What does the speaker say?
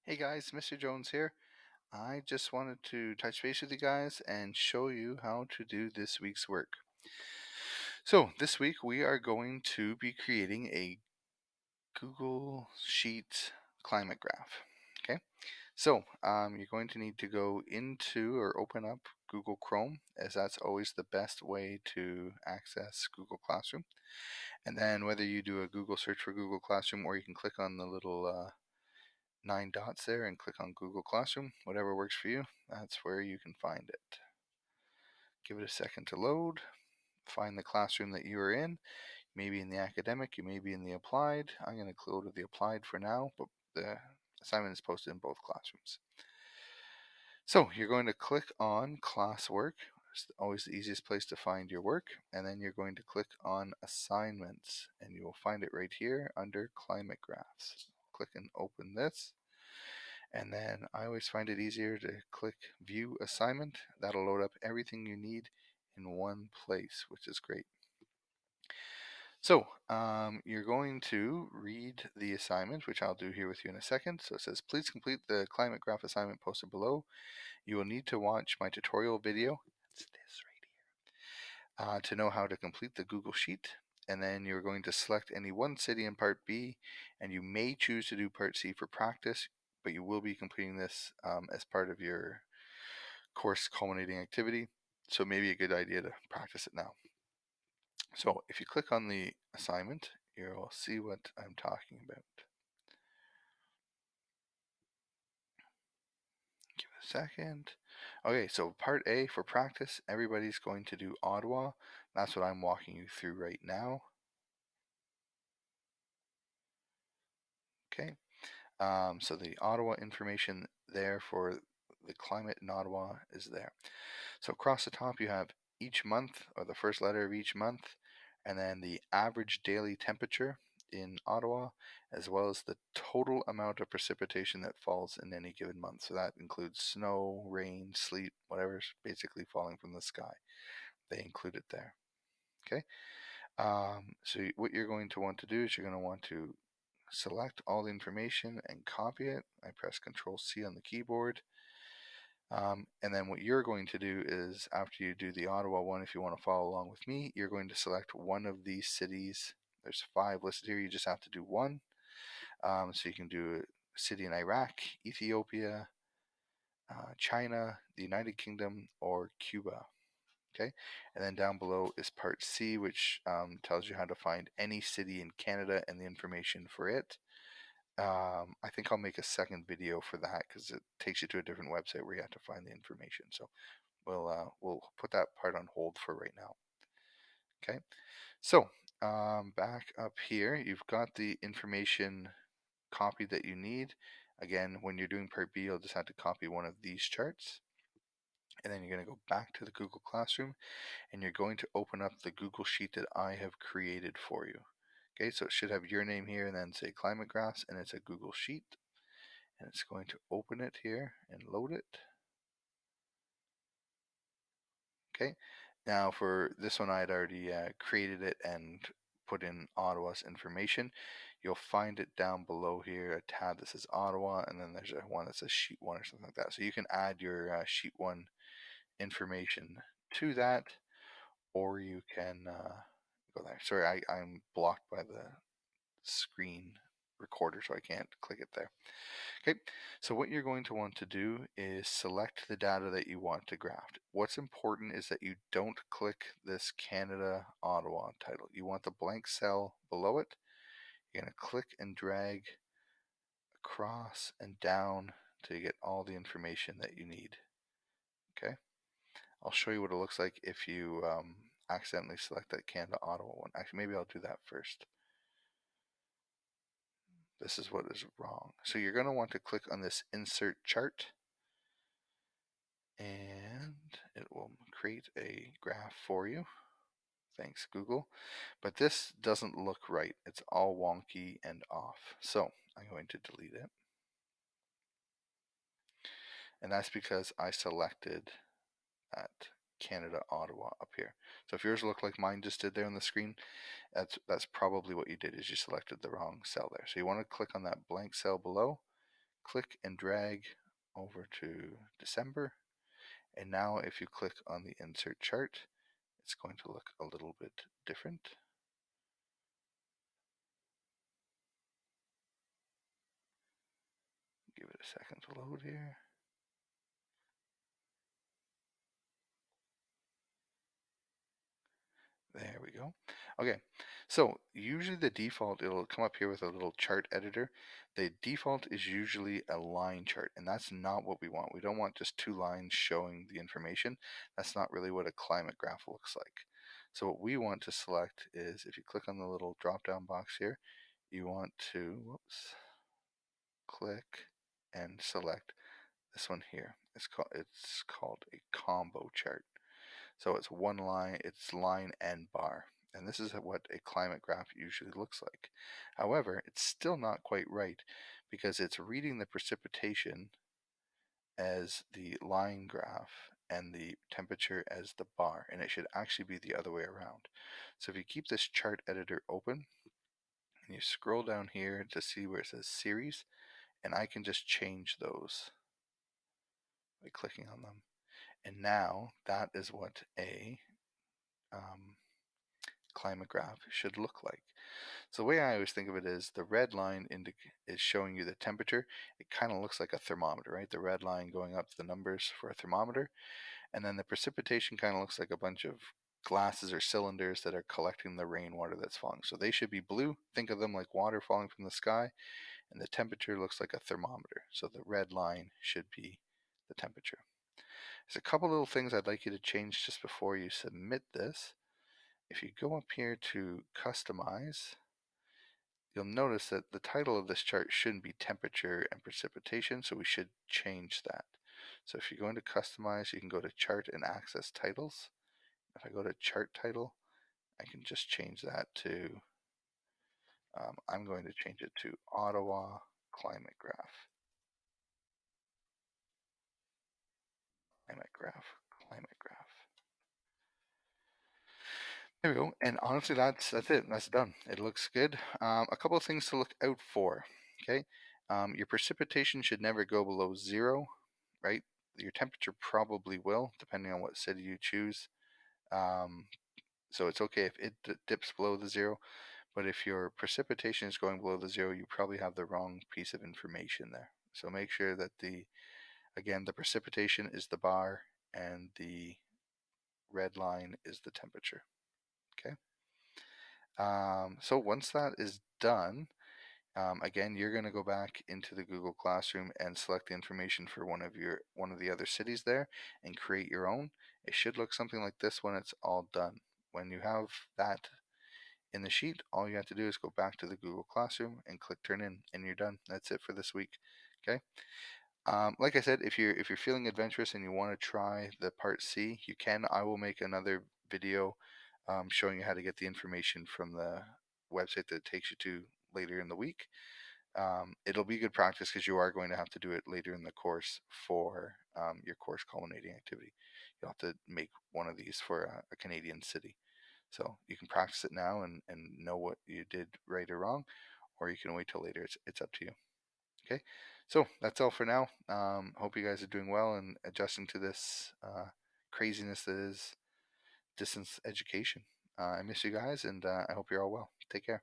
Hey guys, Mr. Jones here. I just wanted to touch base with you guys and show you how to do this week's work. So, this week we are going to be creating a Google Sheet climate graph. Okay, so you're going to need to go into or open up Google Chrome, as that's always the best way to access Google Classroom. And then, whether you do a Google search for Google Classroom or you can click on the little 9 dots there and click on Google Classroom, whatever works for you, that's where you can find it. Give it a second to load, find the classroom that you are in. Maybe in the academic, you may be in the applied. I'm going to go to the applied for now, but the assignment is posted in both classrooms. So you're going to click on classwork. It's always the easiest place to find your work, and then you're going to click on assignments, and you will find it right here under climate graphs. Click and open this. And then I always find it easier to click View Assignment. That'll load up everything you need in one place, which is great. So you're going to read the assignment, which I'll do here with you in a second. So it says, please complete the climate graph assignment posted below. You will need to watch my tutorial video. It's this right here. To know how to complete the Google Sheet. And then you're going to select any one city in Part B, and you may choose to do Part C for practice, but you will be completing this as part of your course culminating activity, so maybe a good idea to practice it now. So if you click on the assignment, you'll see what I'm talking about. Give it a second. Okay, so part A for practice, everybody's going to do Ottawa. That's what I'm walking you through right now. Okay, so the Ottawa information there for the climate in Ottawa is there. So across the top you have each month, or the first letter of each month, and then the average daily temperature in Ottawa, as well as the total amount of precipitation that falls in any given month. So that includes snow, rain, sleet, whatever's basically falling from the sky. They include it there. Okay. So what you're going to want to do is you're going to want to select all the information and copy it. I press Control C on the keyboard. And then what you're going to do is, after you do the Ottawa one, if you want to follow along with me, you're going to select one of these cities. There's 5 listed here. You just have to do one. So you can do a city in Iraq, Ethiopia, China, the United Kingdom, or Cuba. Okay, and then down below is part C, which tells you how to find any city in Canada and the information for it. I think I'll make a second video for that because it takes you to a different website where you have to find the information. So we'll put that part on hold for right now. Okay, so back up here, you've got the information copy that you need. Again, when you're doing part B, you'll just have to copy one of these charts. And then you're going to go back to the Google Classroom, and you're going to open up the Google Sheet that I have created for you. Okay, so it should have your name here and then say climate graphs, and it's a Google Sheet. And it's going to open it here and load it. Okay, now for this one I had already created it and put in Ottawa's information. You'll find it down below here, a tab that says Ottawa, and then there's a one that says Sheet 1 or something like that. So you can add your Sheet 1 information to that, or you can go there. Sorry, I'm blocked by the screen recorder, so I can't click it there. Okay, so what you're going to want to do is select the data that you want to graph. What's important is that you don't click this Canada Ottawa title. You want the blank cell below it. You're going to click and drag across and down to get all the information that you need. Okay, I'll show you what it looks like if you accidentally select that Canada Ottawa one. Actually, maybe I'll do that first. This is what is wrong. So you're going to want to click on this insert chart, and it will create a graph for you. Thanks, Google. But this doesn't look right. It's all wonky and off. So I'm going to delete it. And that's because I selected that Canada Ottawa up here. So if yours looked like mine just did there on the screen, that's probably what you did, is you selected the wrong cell there. So you want to click on that blank cell below, click and drag over to December. And now if you click on the insert chart, it's going to look a little bit different. Give it a second to load here. There we go. Okay, so usually the default, it'll come up here with a little chart editor. The default is usually a line chart, and that's not what we want. We don't want just two lines showing the information. That's not really what a climate graph looks like. So what we want to select is, if you click on the little drop down box here, you want to, whoops, click and select this one here. It's called a combo chart. So it's one line, it's line and bar. And this is what a climate graph usually looks like. However, it's still not quite right because it's reading the precipitation as the line graph and the temperature as the bar, and it should actually be the other way around. So if you keep this chart editor open and you scroll down here to see where it says series, and I can just change those by clicking on them. And now that is what a climate graph should look like. So the way I always think of it is the red line is showing you the temperature. It kind of looks like a thermometer, right? The red line going up to the numbers for a thermometer. And then the precipitation kind of looks like a bunch of glasses or cylinders that are collecting the rainwater that's falling. So they should be blue. Think of them like water falling from the sky. And the temperature looks like a thermometer. So the red line should be the temperature. There's a couple little things I'd like you to change just before you submit this. If you go up here to customize, you'll notice that the title of this chart shouldn't be temperature and precipitation, so we should change that. So if you go into customize, you can go to chart and access titles. If I go to chart title, I can just change that to, I'm going to change it to Ottawa climate graph. Climate graph, climate graph. There we go. And honestly, that's it. That's done. It looks good. A couple of things to look out for. Okay, your precipitation should never go below 0, right? Your temperature probably will, depending on what city you choose. So it's okay if it dips below the 0, but if your precipitation is going below the 0, you probably have the wrong piece of information there. So make sure that again, the precipitation is the bar and the red line is the temperature. Okay. So once that is done, again, you're going to go back into the Google Classroom and select the information for one of the other cities there and create your own. It should look something like this when it's all done. When you have that in the sheet, all you have to do is go back to the Google Classroom and click Turn In, and you're done. That's it for this week. Okay. Like I said, if you're feeling adventurous and you want to try the Part C, you can. I will make another video showing you how to get the information from the website that it takes you to later in the week. It'll be good practice because you are going to have to do it later in the course for your course culminating activity. You'll have to make one of these for a Canadian city. So you can practice it now and know what you did right or wrong, or you can wait till later. It's up to you. Okay, so that's all for now. Hope you guys are doing well and adjusting to this craziness that is distance education. I miss you guys, and I hope you're all well. Take care.